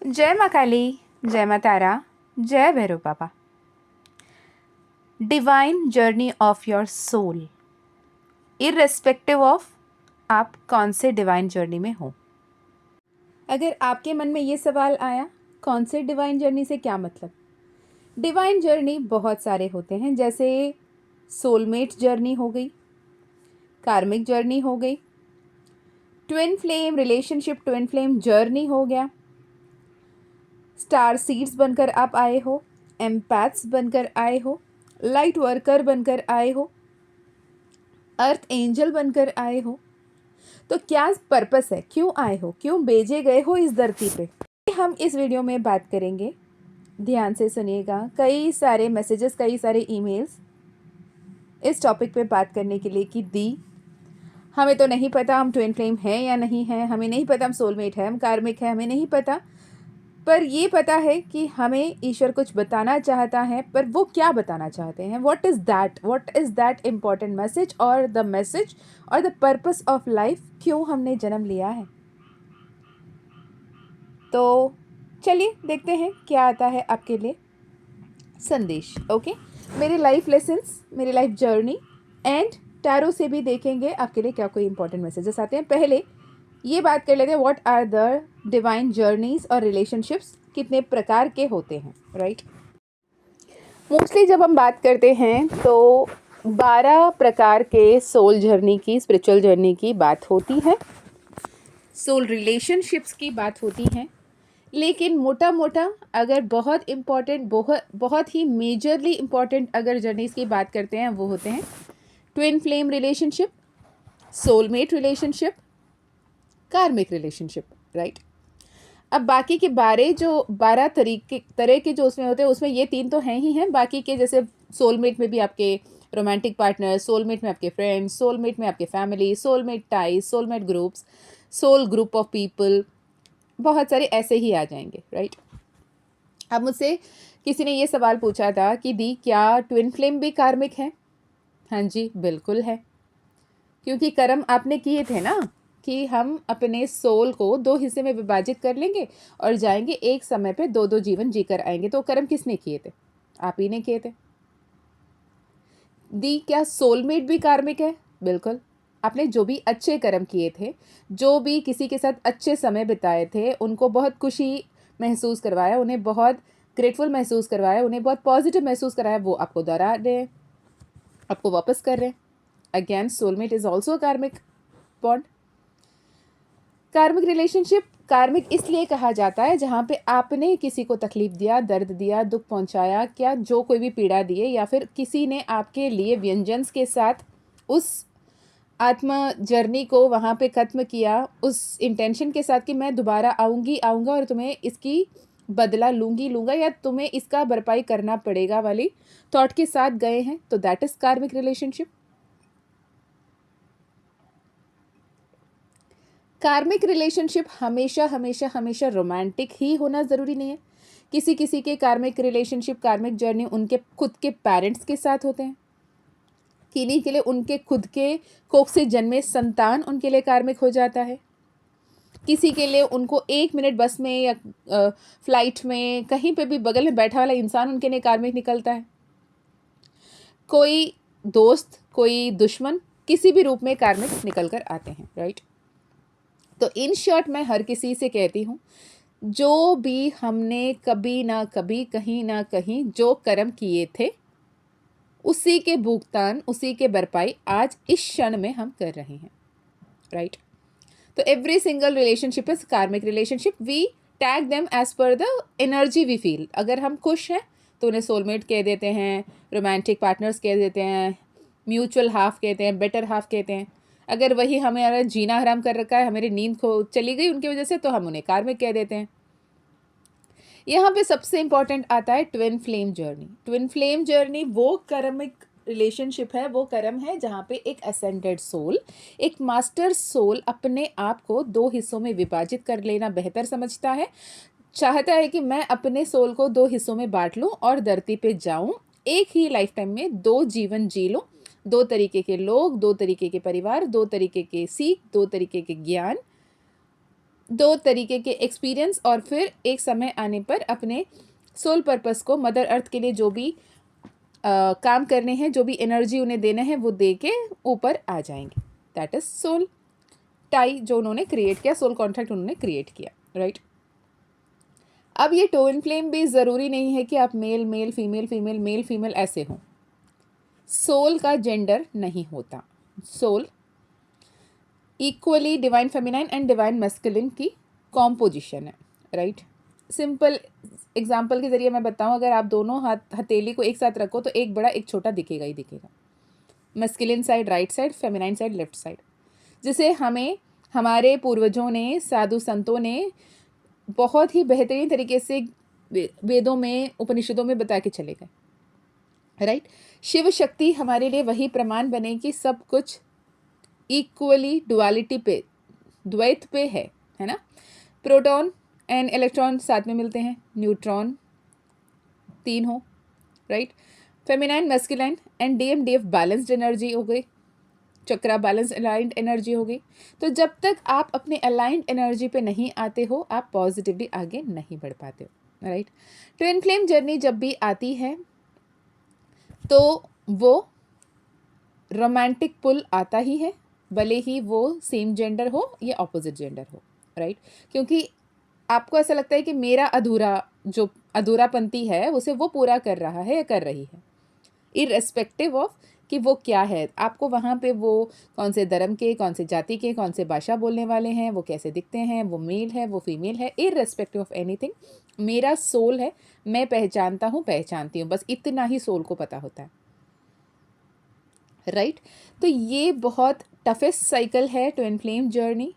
जय माँ काली, जय माँ तारा, जय भैरव बाबा। Divine journey of your soul, irrespective of आप कौन से डिवाइन जर्नी में हो। अगर आपके मन में ये सवाल आया, कौन से डिवाइन जर्नी से क्या मतलब। डिवाइन जर्नी बहुत सारे होते हैं, जैसे सोलमेट जर्नी हो गई, कार्मिक जर्नी हो गई, twin flame relationship, twin flame journey हो गया, स्टार सीड्स बनकर आप आए हो, एम्पैथ्स बनकर आए हो, लाइट वर्कर बनकर आए हो, अर्थ एंजल बनकर आए हो। तो क्या पर्पस है, क्यों आए हो, क्यों भेजे गए हो इस धरती पे, हम इस वीडियो में बात करेंगे। ध्यान से सुनिएगा। कई सारे मैसेजेस, कई सारे ईमेल्स इस टॉपिक पे बात करने के लिए कि दी हमें तो नहीं पता हम ट्विन फ्लेम हैं या नहीं हैं, हमें नहीं पता हम सोलमेट है, हम कार्मिक है, हमें नहीं पता, पर ये पता है कि हमें ईश्वर कुछ बताना चाहता है। पर वो क्या बताना चाहते हैं, what is that important message, और द मैसेज और द पर्पस ऑफ लाइफ, क्यों हमने जन्म लिया है। तो चलिए देखते हैं क्या आता है आपके लिए संदेश। ओके, मेरे लाइफ लेसन्स, मेरी लाइफ जर्नी एंड टैरो से भी देखेंगे आपके लिए क्या कोई इंपॉर्टेंट मैसेजेस आते हैं। पहले ये बात कर लेते हैं, what are the divine journeys और रिलेशनशिप्स कितने प्रकार के होते हैं, राइट। मोस्टली जब हम बात करते हैं तो 12 प्रकार के सोल जर्नी की, स्पिरिचुअल जर्नी की बात होती है, सोल रिलेशनशिप्स की बात होती है। लेकिन मोटा मोटा अगर बहुत इम्पॉर्टेंट, बहुत ही मेजरली इम्पॉर्टेंट अगर जर्नीज़ की बात करते हैं, वो होते हैं twin flame relationship, soulmate relationship, कार्मिक रिलेशनशिप, राइट। अब बाकी के 12 तरह के जो उसमें होते हैं, उसमें ये 3 तो हैं ही हैं। बाकी के जैसे सोलमेट में भी आपके रोमांटिक पार्टनर, सोलमेट में आपके फ्रेंड्स, सोलमेट में आपके family, soulmate ties, soulmate groups, soul group of people, बहुत सारे ऐसे ही आ जाएंगे, राइट। अब मुझसे किसी ने ये सवाल पूछा था कि दी क्या ट्विन फ्लेम भी कार्मिक है। हाँ जी, बिल्कुल है, क्योंकि कर्म आपने किए थे ना कि हम अपने सोल को 2 हिस्से में विभाजित कर लेंगे और जाएंगे एक समय पे 2-2 जीवन जीकर आएंगे। तो कर्म किसने किए थे, आप ही ने किए थे। दी क्या सोलमेट भी कार्मिक है, बिल्कुल। आपने जो भी अच्छे कर्म किए थे, जो भी किसी के साथ अच्छे समय बिताए थे, उनको बहुत खुशी महसूस करवाया, उन्हें बहुत ग्रेटफुल महसूस करवाया, उन्हें बहुत पॉजिटिव महसूस कराया, वो आपको दोहरा रहे हैं, आपको वापस कर रहे हैं। अगेन सोलमेट इज ऑल्सो कार्मिक बॉन्ड। कार्मिक रिलेशनशिप कार्मिक इसलिए कहा जाता है जहाँ पे आपने किसी को तकलीफ दिया, दर्द दिया, दुख पहुँचाया, क्या जो कोई भी पीड़ा दिए, या फिर किसी ने आपके लिए व्यंजन्स के साथ उस आत्मा जर्नी को वहाँ पे ख़त्म किया, उस इंटेंशन के साथ कि मैं दोबारा आऊँगा और तुम्हें इसकी बदला लूँगा, या तुम्हें इसका भरपाई करना पड़ेगा वाली थॉट के साथ गए हैं, तो दैट इज़ कार्मिक रिलेशनशिप। कार्मिक रिलेशनशिप हमेशा हमेशा हमेशा रोमांटिक ही होना ज़रूरी नहीं है। किसी किसी के कार्मिक रिलेशनशिप, कार्मिक जर्नी उनके खुद के पेरेंट्स के साथ होते हैं, किन्हीं के लिए उनके खुद के कोख से जन्मे संतान उनके लिए कार्मिक हो जाता है, किसी के लिए उनको 1 मिनट बस में या फ्लाइट में कहीं पे भी बगल में बैठा वाला इंसान उनके लिए कार्मिक निकलता है। कोई दोस्त, कोई दुश्मन, किसी भी रूप में कार्मिक निकल कर आते हैं, राइट। तो इन शॉर्ट मैं हर किसी से कहती हूँ, जो भी हमने कभी ना कभी, कहीं ना कहीं जो कर्म किए थे, उसी के भुगतान, उसी के भरपाई आज इस क्षण में हम कर रहे हैं, राइट। तो every single relationship is karmic relationship. We tag them as per the energy we feel. अगर हम खुश हैं तो उन्हें सोलमेट कह देते हैं, रोमांटिक पार्टनर्स कह देते हैं, म्यूचुअल हाफ कहते हैं, बेटर हाफ कहते हैं। अगर वही हमारा जीना हराम कर रखा है, हमारी नींद खो चली गई उनकी वजह से, तो हम उन्हें कार्मिक कह देते हैं। यहाँ पे सबसे इंपॉर्टेंट आता है twin flame journey. Twin flame journey वो कर्मिक रिलेशनशिप है, वो कर्म है जहाँ पे एक असेंडेड सोल, एक मास्टर सोल अपने आप को 2 हिस्सों में विभाजित कर लेना बेहतर समझता है, चाहता है कि मैं अपने सोल को 2 हिस्सों में बांट लूँ और धरती पे जाऊँ, एक ही लाइफ टाइम में 2 जीवन जी लूँ, 2 तरीके के लोग, 2 तरीके के परिवार, 2 तरीके के सीख, 2 तरीके के ज्ञान, दो तरीके के एक्सपीरियंस और फिर एक समय आने पर अपने सोल पर्पस को, मदर अर्थ के लिए जो भी काम करने हैं, जो भी एनर्जी उन्हें देना है वो दे के ऊपर आ जाएंगे. दैट इज सोल टाई जो उन्होंने क्रिएट किया, सोल कॉन्ट्रैक्ट उन्होंने क्रिएट किया, राइट. अब ये ट्विन फ्लेम भी ज़रूरी नहीं है कि आप male male female female male female ऐसे हों. सोल का जेंडर नहीं होता. Soul equally divine feminine and divine masculine की कॉम्पोजिशन है, राइट. सिंपल एग्जाम्पल के ज़रिए मैं बताऊं, अगर आप दोनों हथेली को एक साथ रखो तो एक बड़ा एक छोटा दिखेगा ही दिखेगा. Masculine side right side, feminine side left side, जिसे हमें हमारे पूर्वजों ने, साधु संतों ने बहुत ही बेहतरीन तरीके से वेदों में, उपनिषदों में बता के चले गए, राइट. शिव शक्ति हमारे लिए वही प्रमाण बने कि सब कुछ इक्वली डुअलिटी पे, द्वैत पे है ना. प्रोटॉन एंड इलेक्ट्रॉन साथ में मिलते हैं, न्यूट्रॉन 3 हो, right. Feminine masculine and DF balanced energy हो गई, चक्रा बैलेंस अलाइंड एनर्जी हो गई. तो जब तक आप अपने अलाइंड एनर्जी पे नहीं आते हो, आप पॉजिटिवली आगे नहीं बढ़ पाते हो, राइट. ट्विन फ्लेम जर्नी जब भी आती है तो वो रोमांटिक पुल आता ही है, भले ही वो सेम जेंडर हो या ऑपोजिट जेंडर हो, राइट. क्योंकि आपको ऐसा लगता है कि मेरा जो अधूरापंती है उसे वो पूरा कर रहा है या कर रही है, इररेस्पेक्टिव ऑफ कि वो क्या है. आपको वहाँ पे वो कौन से धर्म के, कौन से जाति के, कौन से भाषा बोलने वाले हैं, वो कैसे दिखते हैं, वो मेल है, वो फीमेल है, इररेस्पेक्टिव ऑफ एनीथिंग, मेरा सोल है, मैं पहचानता हूँ, पहचानती हूँ, बस इतना ही सोल को पता होता है, राइट. तो ये बहुत टफेस्ट साइकिल है ट्विन फ्लेम जर्नी.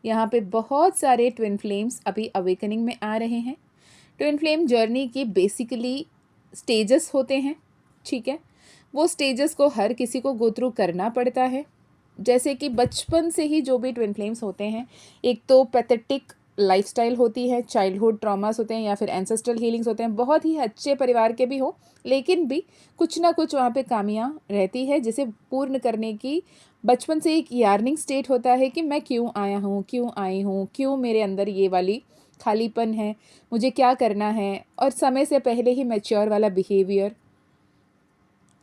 यहाँ पे बहुत सारे ट्विन फ्लेम्स अभी अवेकनिंग में आ रहे हैं. ट्विन फ्लेम जर्नी की बेसिकली स्टेजेस होते हैं, ठीक है. वो स्टेजेस को हर किसी को गो थ्रू करना पड़ता है. जैसे कि बचपन से ही जो भी ट्विन फ्लेम्स होते हैं, एक तो पैथेटिक लाइफस्टाइल होती है, चाइल्डहुड ट्रॉमास होते हैं या फिर एंसेस्ट्रल हीलिंग्स होते हैं, बहुत ही अच्छे परिवार के भी हो, लेकिन भी कुछ ना कुछ वहाँ पे खामियां रहती है जिसे पूर्ण करने की बचपन से एक यार्निंग स्टेट होता है कि मैं क्यों आया हूँ, क्यों आई हूँ, क्यों मेरे अंदर ये वाली खालीपन है, मुझे क्या करना है, और समय से पहले ही मैच्योर वाला बिहेवियर,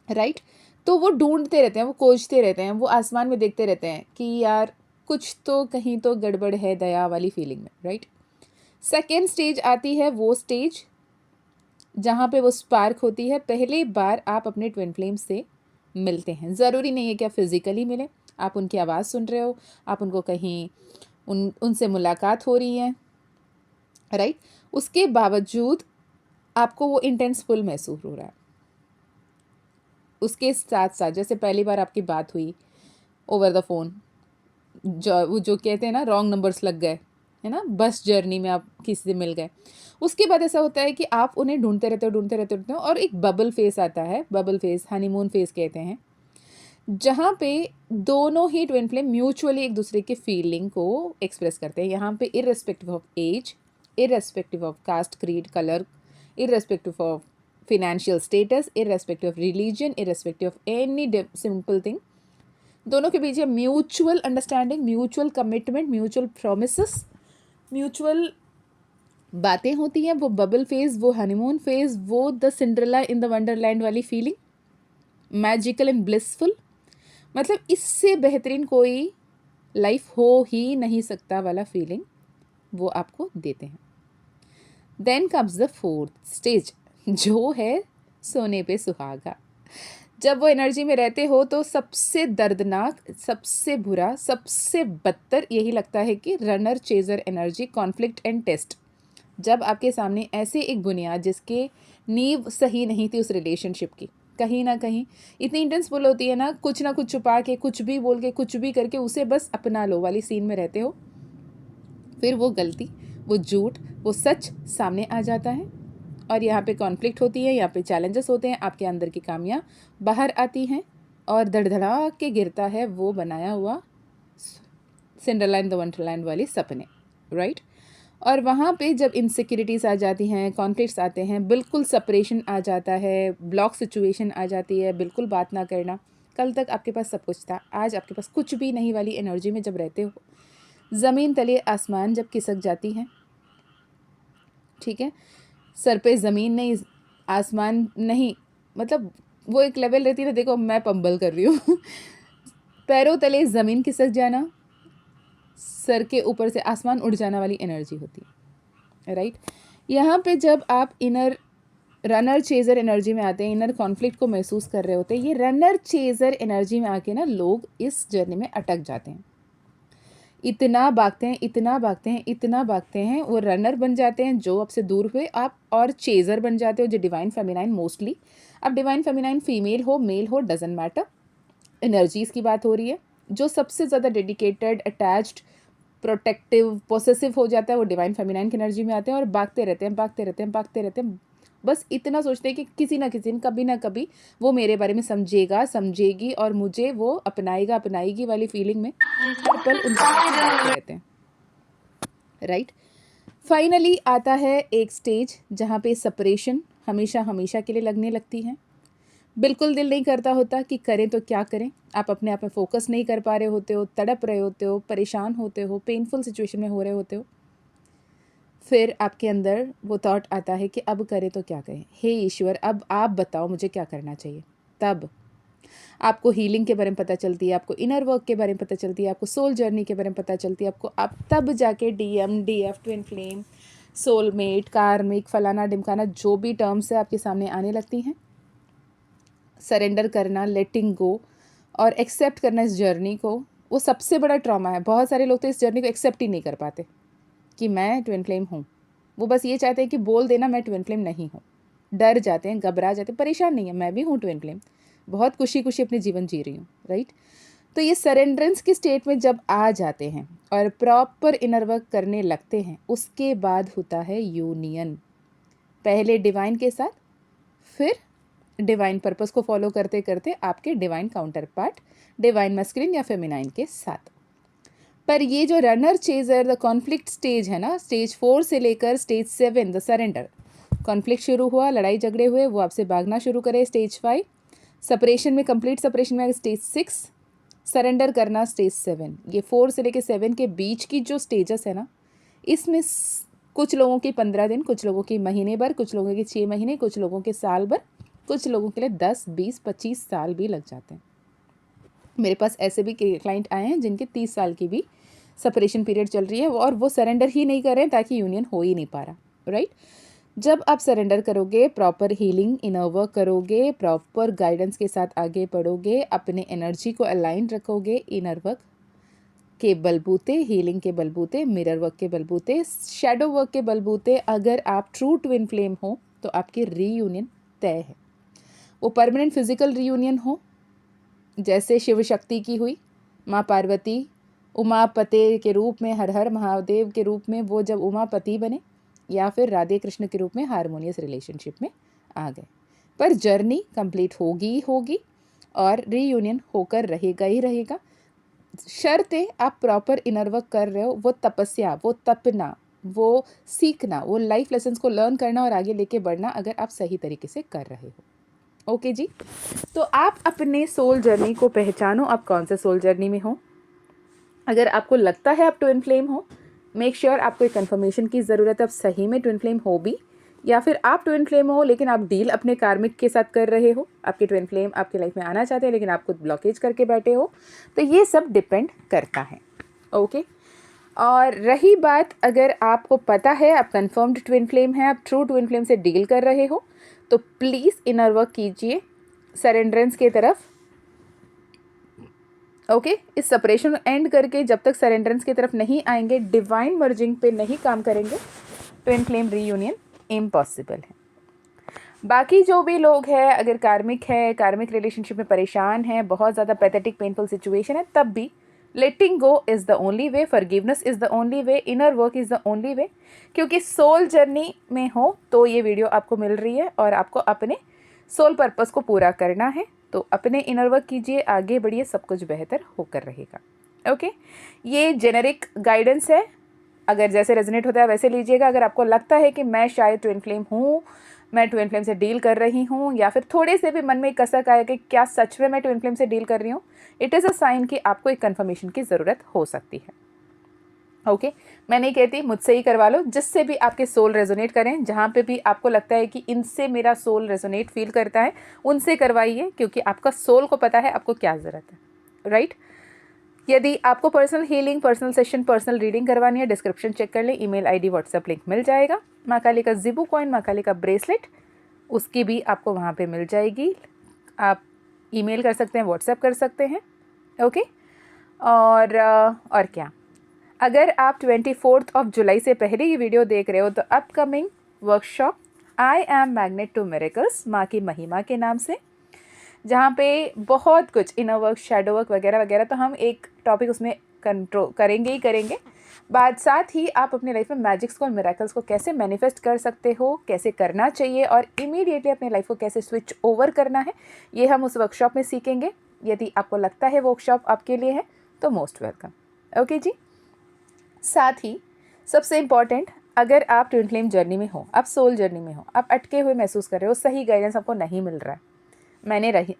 राइट. तो वो ढूंढते रहते हैं, वो खोजते रहते हैं, वो आसमान में देखते रहते हैं कि यार कुछ तो कहीं तो गड़बड़ है, दया वाली फीलिंग में, राइट. सेकेंड स्टेज आती है, वो स्टेज जहाँ पे वो स्पार्क होती है, पहली बार आप अपने ट्विन फ्लेम से मिलते हैं. ज़रूरी नहीं है कि आप फिज़िकली मिलें, आप उनकी आवाज़ सुन रहे हो, आप उनको कहीं उनसे मुलाकात हो रही है, राइट. उसके बावजूद आपको वो इंटेंस पुल महसूस हो रहा है. उसके साथ साथ जैसे पहली बार आपकी बात हुई ओवर द फ़ोन, जो कहते हैं ना रॉन्ग नंबर्स लग गए, है ना, बस जर्नी में आप किसी से मिल गए, उसके बाद ऐसा होता है कि आप उन्हें ढूंढते रहते हो और एक बबल फेस आता है. बबल फेस, हनीमून फेस कहते हैं, जहाँ पे दोनों ही ट्विन फ्लेम म्यूचुअली एक दूसरे के फीलिंग को एक्सप्रेस करते हैं. यहाँ पे irrespective of age, irrespective of caste, creed, colour, irrespective of financial status, irrespective of religion, irrespective of any simple thing, दोनों के बीच mutual understanding, mutual commitment, mutual promises, mutual बातें होती हैं. वो बबल फेज, वो हनीमून फेज, वो the Cinderella in the wonderland वाली फीलिंग, मैजिकल एंड ब्लिसफुल. मतलब इससे बेहतरीन कोई लाइफ हो ही नहीं सकता वाला फीलिंग वो आपको देते हैं. Then comes the fourth stage, जो है सोने पे सुहागा. जब वो एनर्जी में रहते हो तो सबसे दर्दनाक, सबसे बुरा, सबसे बदतर यही लगता है कि runner chaser energy, conflict and test. जब आपके सामने ऐसे एक बुनियाद जिसके नींव सही नहीं थी उस रिलेशनशिप की, कहीं ना कहीं इतनी इंटेंस पुल होती है ना कुछ छुपा के, कुछ भी बोल के, कुछ भी करके उसे बस अपना लो वाली सीन में रहते हो, फिर वो गलती, वो झूठ, वो सच सामने आ जाता है और यहाँ पे कॉन्फ्लिक्ट होती है, यहाँ पे चैलेंजेस होते हैं, आपके अंदर की खामियां बाहर आती हैं और धड़धड़ा के गिरता है वो बनाया हुआ सिंड्रेला इन द वंडरलैंड वाली सपने, राइट. और वहाँ पे जब इनसिक्योरिटीज़ आ जाती हैं, कॉन्फ्लिक्ट्स आते हैं, बिल्कुल सेपरेशन आ जाता है, ब्लॉक सिचुएशन आ जाती है, बिल्कुल बात ना करना, कल तक आपके पास सब कुछ था, आज आपके पास कुछ भी नहीं वाली एनर्जी में जब रहते हो, ज़मीन तले आसमान जब खिसक जाती है, ठीक है, सर पे ज़मीन नहीं, आसमान नहीं, मतलब वो एक लेवल रहती है ना, देखो मैं पंबल कर रही हूँ पैरों तले ज़मीन खिसक जाना, सर के ऊपर से आसमान उड़ जाना वाली एनर्जी होती है, राइट। यहाँ पे जब आप इनर रनर चेज़र एनर्जी में आते हैं, इनर कॉन्फ्लिक्ट को महसूस कर रहे होते हैं, ये रनर चेज़र एनर्जी में आके ना लोग इस जर्नी में अटक जाते हैं, इतना भागते हैं, इतना भागते हैं, इतना भागते हैं, वो रनर बन जाते हैं जो आपसे दूर हुए आप, और चेज़र बन जाते हो जो डिवाइन फेमिनाइन, मोस्टली अब डिवाइन फेमिनाइन फीमेल हो मेल हो डजेंट मैटर, एनर्जीज़ की बात हो रही है। जो सबसे ज़्यादा डेडिकेटेड, अटैच्ड, प्रोटेक्टिव, पोसेसिव हो जाता है वो डिवाइन फेमिनाइन की एनर्जी में आते हैं और भागते रहते हैं, भागते रहते हैं, भागते रहते हैं, बस इतना सोचते हैं कि किसी ना किसी दिन, कभी ना कभी वो मेरे बारे में समझेगा, समझेगी और मुझे वो अपनाएगा, अपनाएगी वाली फीलिंग में हर पल उनके साथ भागते रहते हैं, राइट। फाइनली आता है एक स्टेज जहाँ पे सेपरेशन हमेशा हमेशा के लिए लगने लगती है, बिल्कुल दिल नहीं करता होता कि करें तो क्या करें, आप अपने आप में फोकस नहीं कर पा रहे होते हो, तड़प रहे होते हो, परेशान होते हो, पेनफुल सिचुएशन में हो रहे होते हो, फिर आपके अंदर वो थॉट आता है कि अब करें तो क्या करें, हे ईश्वर अब आप बताओ मुझे क्या करना चाहिए। तब आपको हीलिंग के बारे में पता चलती है, आपको इनर वर्क के बारे में पता चलती है, आपको सोल जर्नी के बारे में पता चलती है, आपको आप तब जाके DM, DF, twin flame, soulmate, कार्मिक, फलाना ढिमकाना जो भी टर्म्स है आपके सामने आने लगती हैं। सरेंडर करना, लेटिंग गो और एक्सेप्ट करना इस जर्नी को, वो सबसे बड़ा ट्रॉमा है। बहुत सारे लोग तो इस जर्नी को एक्सेप्ट ही नहीं कर पाते कि मैं ट्विन फ्लेम हूँ, वो बस ये चाहते हैं कि बोल देना मैं ट्विन फ्लेम नहीं हूँ, डर जाते हैं, घबरा जाते हैं, परेशान नहीं है, मैं भी हूँ ट्विन फ्लेम, बहुत खुशी खुशी अपने जीवन जी रही हूँ, राइट। तो ये सरेंड्रेंस की स्टेट में जब आ जाते हैं और प्रॉपर इनर वर्क करने लगते हैं, उसके बाद होता है यूनियन, पहले डिवाइन के साथ, फिर डिवाइन पर्पस को फॉलो करते करते आपके divine counter part divine masculine या फेमिनाइन के साथ। पर ये जो runner chaser the conflict stage है ना, स्टेज 4 से लेकर स्टेज 7 द सरेंडर, कॉन्फ्लिक्ट शुरू हुआ, लड़ाई झगड़े हुए, वो आपसे भागना शुरू करे, स्टेज 5 सेपरेशन में, कंप्लीट सेपरेशन में स्टेज 6 सरेंडर करना, स्टेज 7, ये 4 से लेकर 7 के बीच की जो स्टेजेस है ना, इसमें कुछ लोगों की 15 दिन, कुछ लोगों की महीने भर, कुछ लोगों के 6 महीने, कुछ लोगों के साल भर, कुछ लोगों के लिए 10, 20, 25 साल भी लग जाते हैं। मेरे पास ऐसे भी क्लाइंट आए हैं जिनके 30 साल की भी सेपरेशन पीरियड चल रही है और वो सरेंडर ही नहीं कर रहे हैं ताकि यूनियन हो ही नहीं पा रहा, राइट। जब आप सरेंडर करोगे, प्रॉपर हीलिंग इनर वर्क करोगे, प्रॉपर गाइडेंस के साथ आगे बढ़ोगे, अपने एनर्जी को अलाइन रखोगे, इनर वर्क के बलबूते, हीलिंग के बलबूते, मिरर वर्क के बलबूते, शैडो वर्क के बलबूते, अगर आप ट्रू ट्विन फ्लेम हो तो आपकी रीयूनियन तय है। वो परमानेंट फिजिकल रीयूनियन हो जैसे शिव शक्ति की हुई, माँ पार्वती उमापते के रूप में, हर हर महादेव के रूप में वो जब उमापति बने, या फिर राधे कृष्ण के रूप में हारमोनियस रिलेशनशिप में आ गए, पर जर्नी कंप्लीट होगी ही होगी और रीयूनियन होकर रहेगा ही रहेगा। शर्तें आप प्रॉपर इनर वर्क कर रहे हो, वो तपस्या, वो तपना, वो सीखना, वो लाइफ लेसन्स को लर्न करना और आगे लेके बढ़ना, अगर आप सही तरीके से कर रहे हो। ओके जी, तो आप अपने सोल जर्नी को पहचानो, आप कौन से सोल जर्नी में हो। अगर आपको लगता है आप ट्विन फ्लेम हो, मेक श्योर आपको एक कंफर्मेशन की ज़रूरत है, आप सही में ट्विन फ्लेम हो भी, या फिर आप ट्विन फ्लेम हो लेकिन आप डील अपने कार्मिक के साथ कर रहे हो, आपके ट्विन फ्लेम आपकी लाइफ में आना चाहते हैं लेकिन आप खुद ब्लॉकेज करके बैठे हो, तो ये सब डिपेंड करता है, ओके। और रही बात, अगर आपको पता है आप कंफर्म्ड ट्विन फ्लेम हैं, आप ट्रू ट्विन फ्लेम से डील कर रहे हो, तो प्लीज़ इनर वर्क कीजिए सरेंड्रेंस की तरफ, ओके। इस सेपरेशन एंड करके जब तक सरेंड्रेंस की तरफ नहीं आएंगे, डिवाइन मर्जिंग पे नहीं काम करेंगे, ट्विन फ्लेम रीयूनियन इम्पॉसिबल है। बाकी जो भी लोग हैं, अगर कार्मिक है, कार्मिक रिलेशनशिप में परेशान है, बहुत ज़्यादा पैथेटिक पेनफुल सिचुएशन है, तब भी letting go is the only way, forgiveness is the only way, inner work is the only way. क्योंकि सोल जर्नी में हो तो ये वीडियो आपको मिल रही है और आपको अपने सोल पर्पस को पूरा करना है, तो अपने इनर वर्क कीजिए, आगे बढ़िए, सब कुछ बेहतर होकर रहेगा, ओके। ये जेनेरिक गाइडेंस है, अगर जैसे रेजोनेट होता है वैसे लीजिएगा। अगर आपको लगता है कि मैं शायद ट्विन फ्लेम हूँ, मैं ट्विन फ्लेम से डील कर रही हूँ, या फिर थोड़े से भी मन में कसक आया कि क्या सच में मैं ट्विन फ्लेम से डील कर रही हूँ, इट इज़ अ साइन कि आपको एक कंफर्मेशन की ज़रूरत हो सकती है। ओके मैं नहीं कहती मुझसे ही करवा लो, जिससे भी आपके सोल रेजोनेट करें, जहाँ पे भी आपको लगता है कि इनसे मेरा सोल रेजोनेट फील करता है उनसे करवाइए, क्योंकि आपका सोल को पता है आपको क्या ज़रूरत है, राइट। यदि आपको personal healing, personal session, personal reading करवानी है, डिस्क्रिप्शन चेक कर लें, ईमेल आईडी, व्हाट्सएप लिंक मिल जाएगा। माँ काली का जिबू कॉइन, माँ काली का ब्रेसलेट, उसकी भी आपको वहाँ पे मिल जाएगी। आप ईमेल कर सकते हैं, व्हाट्सएप कर सकते हैं, ओके। और क्या, अगर आप 24 जुलाई से पहले ये वीडियो देख रहे हो तो upcoming workshop I am magnet to miracles, माँ की महिमा के नाम से, जहाँ पे बहुत कुछ इनर वर्क, शैडो वर्क वगैरह वगैरह, तो हम एक टॉपिक उसमें कंट्रोल करेंगे ही करेंगे। बाद साथ ही आप अपनी लाइफ में मैजिक्स को और मिरेकल्स को कैसे मैनिफेस्ट कर सकते हो, कैसे करना चाहिए और इमीडिएटली अपनी लाइफ को कैसे स्विच ओवर करना है, ये हम उस वर्कशॉप में सीखेंगे। यदि आपको लगता है वर्कशॉप आपके लिए है तो मोस्ट वेलकम, ओके जी। साथ ही सबसे इम्पॉर्टेंट, अगर आप ट्विन फ्लेम जर्नी में हो, आप सोल जर्नी में हो, आप अटके हुए महसूस कर रहे हो, सही गाइडेंस आपको नहीं मिल रहा है,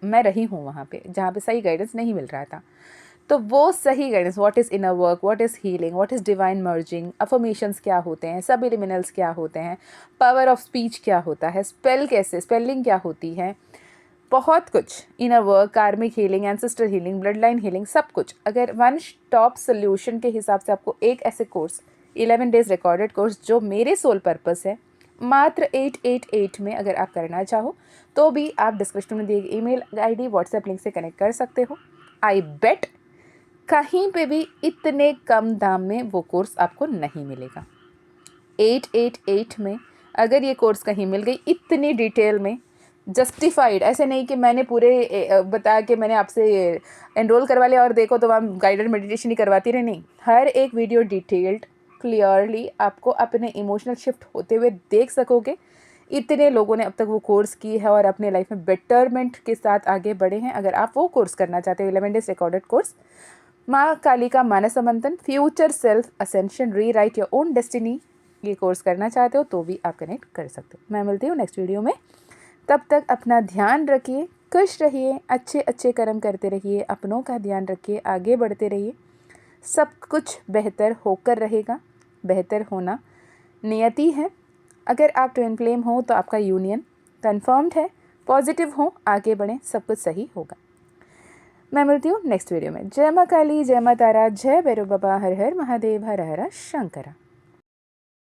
मैं रही हूँ वहाँ पे जहाँ पे सही गाइडेंस नहीं मिल रहा था, तो वो सही guidance, what is inner work, what is healing, what is divine merging, affirmations क्या होते हैं, सब एलिमिनल्स क्या होते हैं, पावर ऑफ स्पीच क्या होता है, स्पेलिंग क्या होती है, बहुत कुछ, इनर वर्क, कार्मिक healing, ancestor healing, blood line healing, सब कुछ, अगर वन स्टॉप सोल्यूशन के हिसाब से आपको एक ऐसे कोर्स, 11 डेज रिकॉर्डेड कोर्स जो मेरे सोल पर्पस है, मात्र 888 में अगर आप करना चाहो तो भी आप डिस्क्रिप्शन में दिए गए ईमेल आईडी, व्हाट्सएप लिंक से कनेक्ट कर सकते हो। आई बेट कहीं पे भी इतने कम दाम में वो कोर्स आपको नहीं मिलेगा। 888 में अगर ये कोर्स कहीं मिल गई इतनी डिटेल में, जस्टिफाइड, ऐसे नहीं कि मैंने पूरे बता के मैंने आपसे एनरोल करवा लिया और देखो तो हम गाइडेड मेडिटेशन ही करवाती रहे, नहीं, हर एक वीडियो डिटेल्ड क्लियरली आपको अपने इमोशनल शिफ्ट होते हुए देख सकोगे। इतने लोगों ने अब तक वो कोर्स की है और अपने लाइफ में बेटरमेंट के साथ आगे बढ़े हैं। अगर आप वो कोर्स करना चाहते हो, 11 डेज रिकॉर्डेड कोर्स, माँ काली का मानस मंथन, फ्यूचर सेल्फ असेंशन, री राइट योर ओन डेस्टिनी, ये कोर्स करना चाहते हो तो भी आप कनेक्ट कर सकते हो। मैं मिलती हूँ नेक्स्ट वीडियो में, तब तक अपना ध्यान रखिए, खुश रहिए, अच्छे अच्छे कर्म करते रहिए, अपनों का ध्यान रखिए, आगे बढ़ते रहिए, सब कुछ बेहतर होकर रहेगा। बेहतर होना नियति है। अगर आप ट्विन फ्लेम हो तो आपका यूनियन कंफर्म्ड है, पॉजिटिव हो, आगे बढ़ें, सब कुछ सही होगा। मैं मिलती हूँ नेक्स्ट वीडियो में। जय माँ काली, जय माँ तारा, जय भैरव बाबा, हर हर महादेव, हर हर शंकरा।